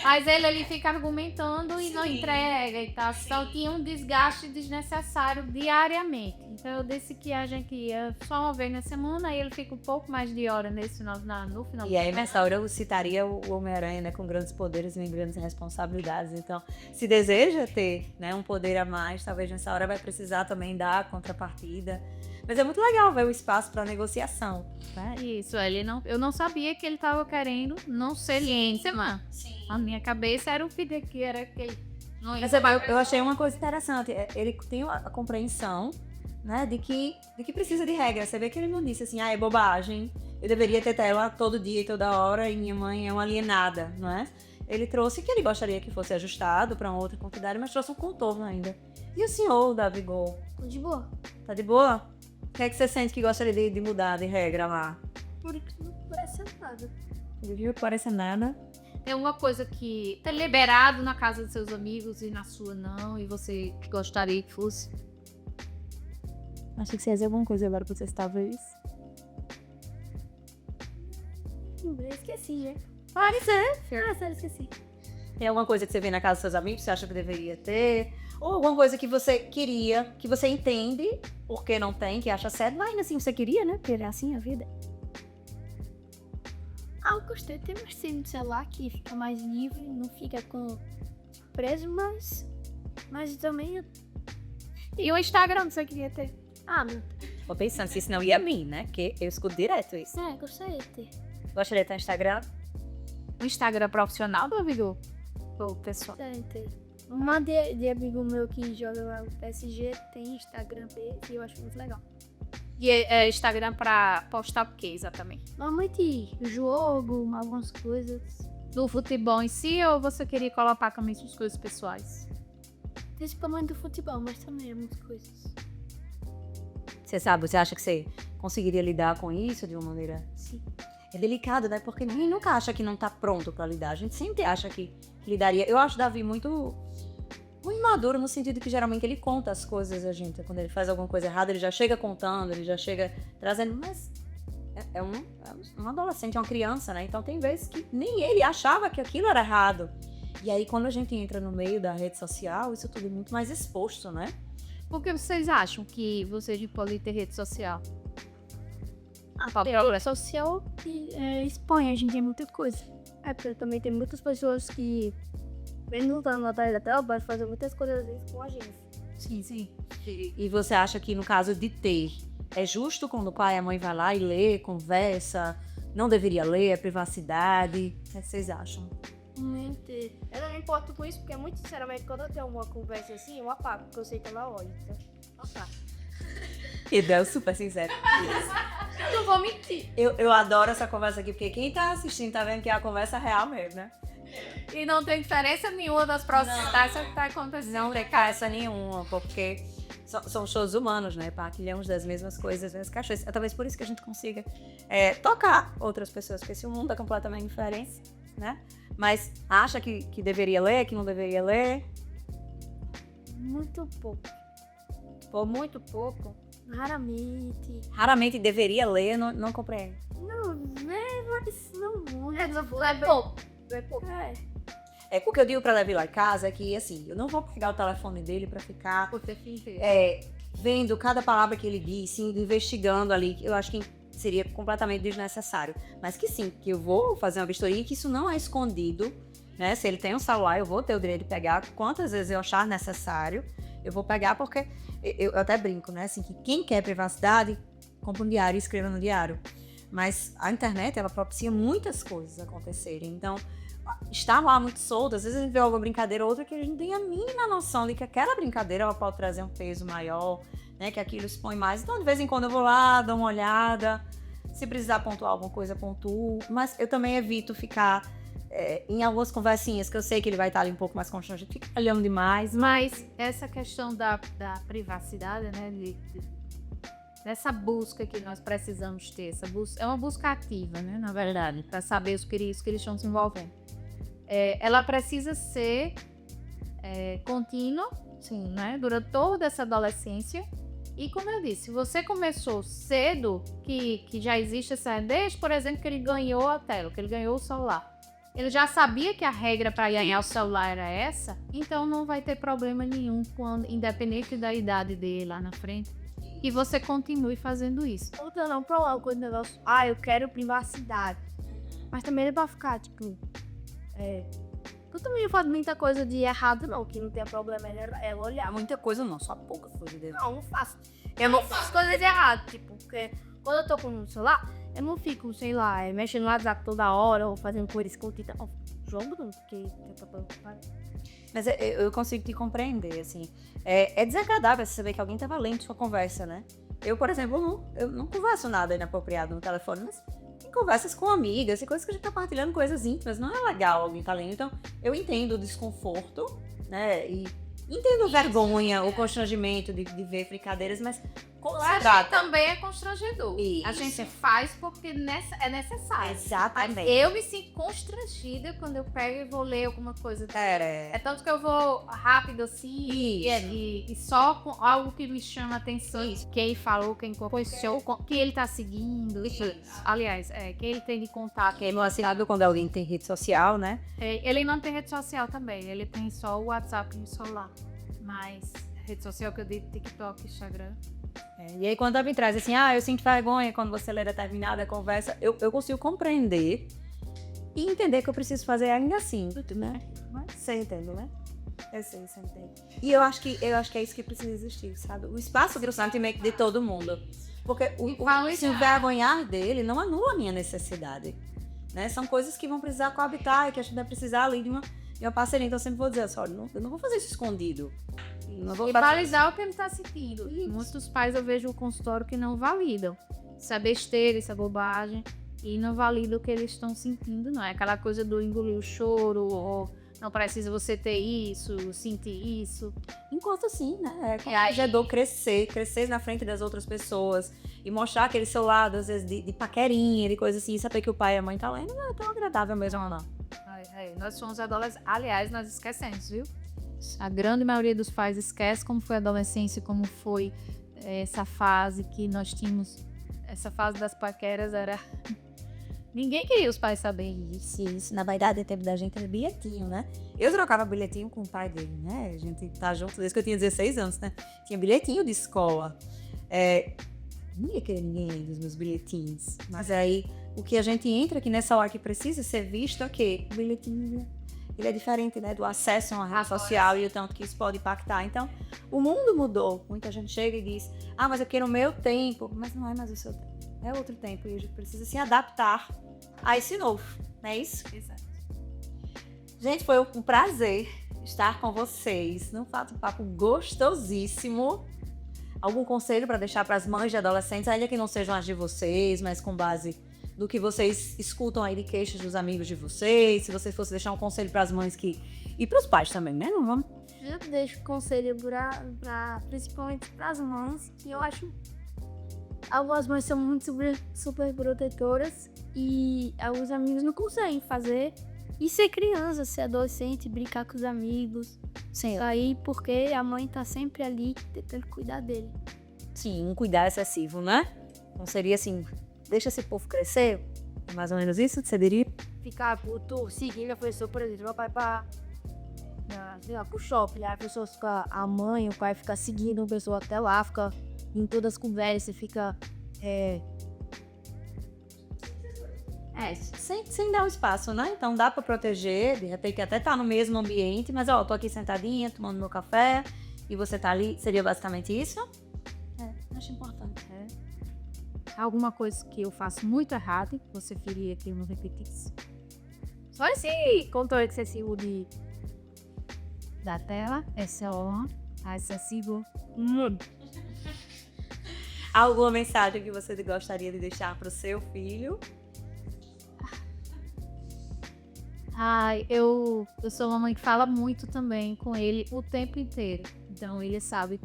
Speaker 2: Mas ele fica argumentando e não entrega e tal. Só tinha um desgaste desnecessário diariamente. Então eu disse que a gente ia só uma vez na semana e ele fica um pouco mais de hora no final.
Speaker 1: E aí nessa hora eu citaria o Homem-Aranha, né? Com grandes poderes e grandes responsabilidades. Então, se deseja ter, né, um poder a mais, talvez nessa hora vai precisar também dar a contrapartida. Mas é muito legal ver o espaço para negociação, né?
Speaker 2: Isso, eu não sabia que ele estava querendo não ser lienseman.
Speaker 1: Sim.
Speaker 2: A minha cabeça era o filho que era aquele.
Speaker 1: Mas eu achei uma coisa interessante. Ele tem a compreensão, né, de que precisa de regra. Você vê que ele não disse assim, é bobagem, eu deveria ter tela todo dia e toda hora e minha mãe é uma alienada, não é? Ele trouxe que ele gostaria que fosse ajustado para uma outra quantidade, mas trouxe um contorno ainda. E o senhor, Davi Gol?
Speaker 3: Tô de boa.
Speaker 1: Tá de boa? O que é que você sente que gostaria de mudar de regra lá?
Speaker 3: Por isso não parece nada.
Speaker 1: Ele viu que parece nada.
Speaker 2: Tem uma coisa que tá liberado na casa dos seus amigos e na sua não, e você gostaria que fosse?
Speaker 1: Achei que você ia dizer alguma coisa agora pra você talvez.
Speaker 3: Eu esqueci, já.
Speaker 2: Pode ser.
Speaker 3: Sério, esqueci.
Speaker 1: Tem alguma coisa que você vê na casa dos seus amigos que você acha que deveria ter? Ou alguma coisa que você queria, que você entende porque não tem, que acha certo, mas ainda assim você queria, né? Porque é assim a vida.
Speaker 3: Eu gostei de ter mais tempo no celular, que fica mais livre, não fica preso, mas também...
Speaker 2: E o Instagram você queria ter?
Speaker 3: meu...
Speaker 1: Tô pensando se isso não ia a mim, né? Porque eu escuto direto isso.
Speaker 3: Gostaria de ter.
Speaker 1: Gostaria de ter um Instagram?
Speaker 2: O Instagram profissional do amigo? Ou pessoal?
Speaker 3: Gostaria de ter. Uma de amigo meu que joga lá no PSG tem Instagram dele e eu acho muito legal.
Speaker 2: E é Instagram pra postar o que exatamente?
Speaker 3: Normalmente jogo, algumas coisas.
Speaker 2: Do futebol em si, ou você queria colocar também suas coisas pessoais?
Speaker 3: Principalmente do futebol, mas também algumas coisas.
Speaker 1: Você acha que você conseguiria lidar com isso de uma maneira...
Speaker 3: Sim.
Speaker 1: É delicado, né? Porque ninguém nunca acha que não tá pronto pra lidar. A gente sempre acha que lidaria. Eu acho o Davi muito maduro, no sentido que geralmente ele conta as coisas a gente. Quando ele faz alguma coisa errada, ele já chega contando, ele já chega trazendo. Mas é um adolescente, é uma criança, né? Então tem vezes que nem ele achava que aquilo era errado. E aí quando a gente entra no meio da rede social, isso tudo é muito mais exposto, né?
Speaker 2: Por que vocês acham que vocês podem ter rede social?
Speaker 3: A rede social expõe a gente a muita coisa. Porque também tem muitas pessoas que, mesmo estando na tela da tela, podem fazer muitas coisas às vezes com a gente.
Speaker 2: Sim.
Speaker 1: E você acha que no caso de ter, é justo quando o pai e a mãe vai lá e lê, conversa, não deveria ler, é privacidade? O que vocês acham?
Speaker 3: Muito. Eu não me importo com isso, porque muito sinceramente, quando eu tenho uma conversa assim, eu apago, porque eu sei que ela olha. Então, apago.
Speaker 1: E Del super sincero.
Speaker 2: Não vou mentir.
Speaker 1: Eu adoro essa conversa aqui, porque quem tá assistindo tá vendo que é a conversa real mesmo, né?
Speaker 2: E não tem diferença nenhuma das próximas taxas que tá acontecendo.
Speaker 1: Não tem essa nenhuma, porque são shows humanos, né? Partilhamos das mesmas coisas, das mesmas caixas. É talvez por isso que a gente consiga tocar outras pessoas, porque esse mundo é completamente diferente, né? Mas acha que deveria ler, que não deveria ler?
Speaker 3: Muito pouco.
Speaker 1: Por muito pouco.
Speaker 3: Raramente.
Speaker 1: Raramente deveria ler, não compreendo.
Speaker 3: Não, mas não muito.
Speaker 2: É pouco.
Speaker 1: É o que eu digo pra Davi lá em casa é que, assim, eu não vou pegar o telefone dele pra ficar vendo cada palavra que ele disse, investigando ali. Eu acho que seria completamente desnecessário. Mas que sim, que eu vou fazer uma vistoria e que isso não é escondido, né? Se ele tem um celular, eu vou ter o direito de pegar quantas vezes eu achar necessário. Eu vou pegar porque eu até brinco, né? Assim, que quem quer privacidade, compra um diário e escreva no diário. Mas a internet, ela propicia muitas coisas acontecerem. Então, estar lá muito solto, às vezes a gente vê alguma brincadeira ou outra que a gente não tem a mínima noção de que aquela brincadeira ela pode trazer um peso maior, né? Que aquilo expõe mais. Então, de vez em quando eu vou lá, dou uma olhada. Se precisar pontuar alguma coisa, pontuo. Mas eu também evito ficar em algumas conversinhas que eu sei que ele vai estar ali um pouco mais constrangido, fica olhando demais.
Speaker 2: Mas essa questão da privacidade, né? Dessa busca que nós precisamos ter, essa busca, é uma busca ativa, né? Na verdade, para saber os que eles estão se envolvendo. Ela precisa ser contínua, sim, né? Durante toda essa adolescência. E como eu disse, você começou cedo, que já existe essa... Desde, por exemplo, que ele ganhou a tela, que ele ganhou o celular. Ele já sabia que a regra para ganhar o celular era essa, então não vai ter problema nenhum, independente da idade dele lá na frente, que você continue fazendo isso.
Speaker 3: Outra não, problema com o negócio, eu quero privacidade. Mas também não é pra ficar, tipo... Eu também não faço muita coisa de errado, não. Que não tem problema é olhar.
Speaker 1: Muita coisa não, só pouca coisa dele.
Speaker 3: Não faço. Eu não faço coisas erradas, tipo, porque quando eu tô com o celular, eu não fico, sei lá, mexendo no WhatsApp toda hora ou fazendo coisa escondida. Não, jogo não, porque eu tô preocupada.
Speaker 1: Mas eu consigo te compreender, assim. É desagradável você saber que alguém tá lendo sua conversa, né? Eu, por exemplo, eu não converso nada inapropriado no telefone, mas tem conversas com amigas e coisas que a gente tá partilhando, coisas íntimas. Não é legal alguém tá lendo. Então, eu entendo o desconforto, né? E entendo a vergonha, o constrangimento de ver brincadeiras, mas como se trata?
Speaker 2: Também é constrangedor.
Speaker 1: Isso.
Speaker 2: A gente faz porque é necessário.
Speaker 1: Exatamente.
Speaker 2: Mas eu me sinto constrangida quando eu pego e vou ler alguma coisa. É tanto que eu vou rápido assim e só com algo que me chama a atenção. Isso. Quem falou, quem conheceu, quem ele tá seguindo. Isso. Aliás, quem ele tem de contato.
Speaker 1: Que é assinado quando alguém tem rede social, né?
Speaker 2: Ele não tem rede social também. Ele tem só o WhatsApp no celular. Mas rede social que eu digo, TikTok, Instagram.
Speaker 1: E aí quando alguém traz assim, eu sinto vergonha quando você lê determinada conversa, eu consigo compreender e entender que eu preciso fazer ainda assim, né? Mas você entende, né? Eu sei, você entende. E eu acho que é isso que precisa existir, sabe? O espaço pro sentimento de todo mundo. Porque se o vergonhar dele não anula a minha necessidade, né? São coisas que vão precisar coabitar e que a gente vai precisar ali de uma parceria. Então eu sempre vou dizer assim, olha, eu não vou fazer isso escondido.
Speaker 2: E balizar o que ele está sentindo. Muitos pais eu vejo o consultório que não validam. Isso é besteira, isso é bobagem. E não valida o que eles estão sentindo, não é aquela coisa do engolir o choro, ou não precisa você ter isso, sentir isso.
Speaker 1: Enquanto assim, né? É crescer na frente das outras pessoas e mostrar aquele seu lado, às vezes, de paquerinha, de coisa assim, saber que o pai e a mãe tá lendo, não é tão agradável mesmo, não.
Speaker 2: Nós somos adolescentes. Aliás, nós esquecemos, viu? A grande maioria dos pais esquece como foi a adolescência, como foi essa fase que nós tínhamos. Essa fase das paqueras era... Ninguém queria os pais saberem
Speaker 1: isso. Na verdade, no tempo da gente era bilhetinho, né? Eu trocava bilhetinho com o pai dele, né? A gente tá junto desde que eu tinha 16 anos, né? Tinha bilhetinho de escola. Não ia querer ninguém dos meus bilhetinhos. Mas aí, o que a gente entra aqui nessa hora que precisa ser visto é o quê? O bilhetinho, ele é diferente, né, do acesso a uma rede social e o tanto que isso pode impactar. Então, o mundo mudou. Muita gente chega e diz, mas eu quero o meu tempo. Mas não é mais o seu tempo. É outro tempo e a gente precisa se adaptar a esse novo, não é isso?
Speaker 2: Exato.
Speaker 1: Gente, foi um prazer estar com vocês num papo gostosíssimo. Algum conselho para deixar para as mães de adolescentes, ainda que não sejam as de vocês, mas com base do que vocês escutam aí de queixas dos amigos de vocês, se vocês fossem deixar um conselho para as mães e para os pais também, né? Não vamos?
Speaker 3: Eu deixo conselho principalmente para as mães, que eu acho algumas mães são muito super protetoras e alguns amigos não conseguem fazer. E ser criança, ser adolescente, brincar com os amigos, sair porque a mãe tá sempre ali tentando cuidar dele.
Speaker 1: Sim, um cuidar excessivo, né? Não seria assim, deixa esse povo crescer? É mais ou menos isso que você diria?
Speaker 3: Ficar seguindo a pessoa, por exemplo, meu pai pro shopping, a pessoa fica, a mãe, o pai fica seguindo a pessoa até lá, fica em todas as conversas, fica
Speaker 1: sem dar um espaço, né? Então dá pra proteger, de repente até tá no mesmo ambiente, mas tô aqui sentadinha, tomando meu café, e você tá ali, seria basicamente isso? Acho importante.
Speaker 2: alguma coisa que eu faço muito errado, você queria que eu não repetisse. Só esse controle excessivo da tela, esse é o excessivo.
Speaker 1: Alguma mensagem que você gostaria de deixar para o seu filho?
Speaker 2: Ai, eu sou uma mãe que fala muito também com ele o tempo inteiro. Então ele sabe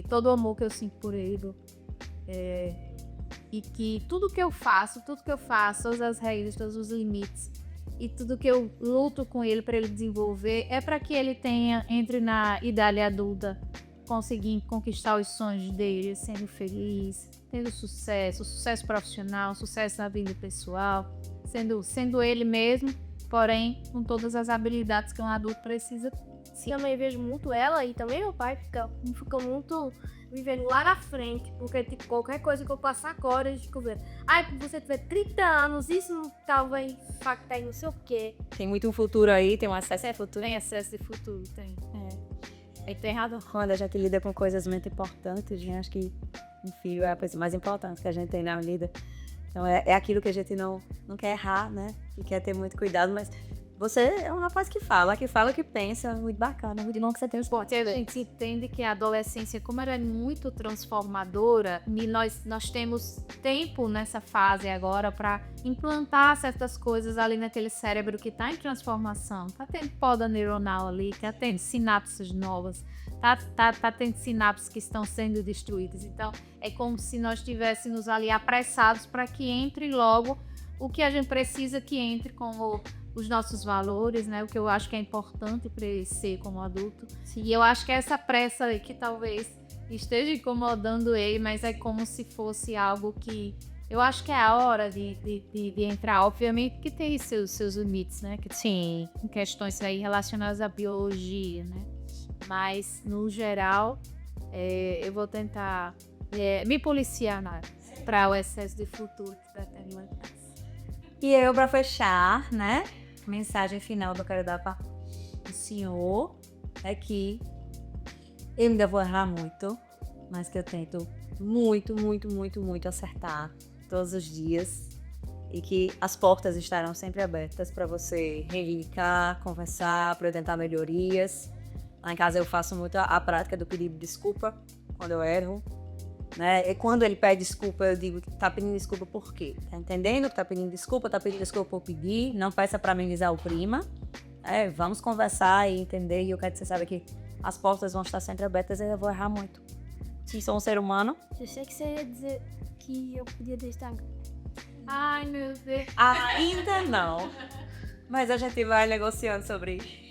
Speaker 2: todo o amor que eu sinto por ele. E que tudo que eu faço, todas as regras, todos os limites e tudo que eu luto com ele para ele desenvolver é para que ele entre na idade adulta, conseguindo conquistar os sonhos dele, sendo feliz, tendo sucesso profissional, sucesso na vida pessoal, sendo ele mesmo, porém com todas as habilidades que um adulto precisa.
Speaker 3: Sim, eu também vejo muito ela e também meu pai fica muito vivendo lá na frente, porque tipo, qualquer coisa que eu passar agora, eles ficam vendo. Quando você tiver 30 anos, isso não talvez impactar em não sei o quê.
Speaker 1: Tem muito futuro aí, tem um acesso a futuro.
Speaker 2: Tem excesso de futuro, tem. Aí tem razão.
Speaker 1: Quando a gente lida com coisas muito importantes, eu acho que um filho é a coisa mais importante que a gente tem na vida. Então é aquilo que a gente não quer errar, né? E quer ter muito cuidado, mas você é um rapaz que fala, que pensa, muito bacana, muito bom que você tem os pontos.
Speaker 2: A gente entende que a adolescência, como ela é muito transformadora, e nós temos tempo nessa fase agora para implantar certas coisas ali naquele cérebro que está em transformação. Tá tendo poda neuronal ali, tá tendo sinapses novas, tá tendo sinapses que estão sendo destruídas. Então, é como se nós estivéssemos ali apressados para que entre logo o que a gente precisa que entre como os nossos valores, né? O que eu acho que é importante para ele ser como adulto. Sim. E eu acho que é essa pressa aí que talvez esteja incomodando ele, mas é como se fosse algo que eu acho que é a hora de entrar. Obviamente que tem seus limites, né? Que sim, em questões aí relacionadas à biologia, né? Mas, no geral, eu vou tentar me policiar para o excesso de futuro que está tendo lá em casa.
Speaker 1: E eu, para fechar, né? Mensagem final que eu quero dar para o senhor é que eu ainda vou errar muito, mas que eu tento muito, muito, muito, muito acertar todos os dias e que as portas estarão sempre abertas para você reivindicar, conversar, para eu tentar melhorias. Lá em casa eu faço muito a prática do pedir desculpa quando eu erro. Né? E quando ele pede desculpa, eu digo que tá pedindo desculpa por quê? Tá entendendo que tá pedindo desculpa por pedir, não peça pra amenizar o clima. Vamos conversar e entender, e eu quero que você saiba que as portas vão estar sempre abertas e eu vou errar muito. Se sou um ser humano.
Speaker 3: Eu sei que você ia dizer que eu podia deixar.
Speaker 2: Ai, meu Deus.
Speaker 1: Ainda não. Mas a gente vai negociando sobre isso.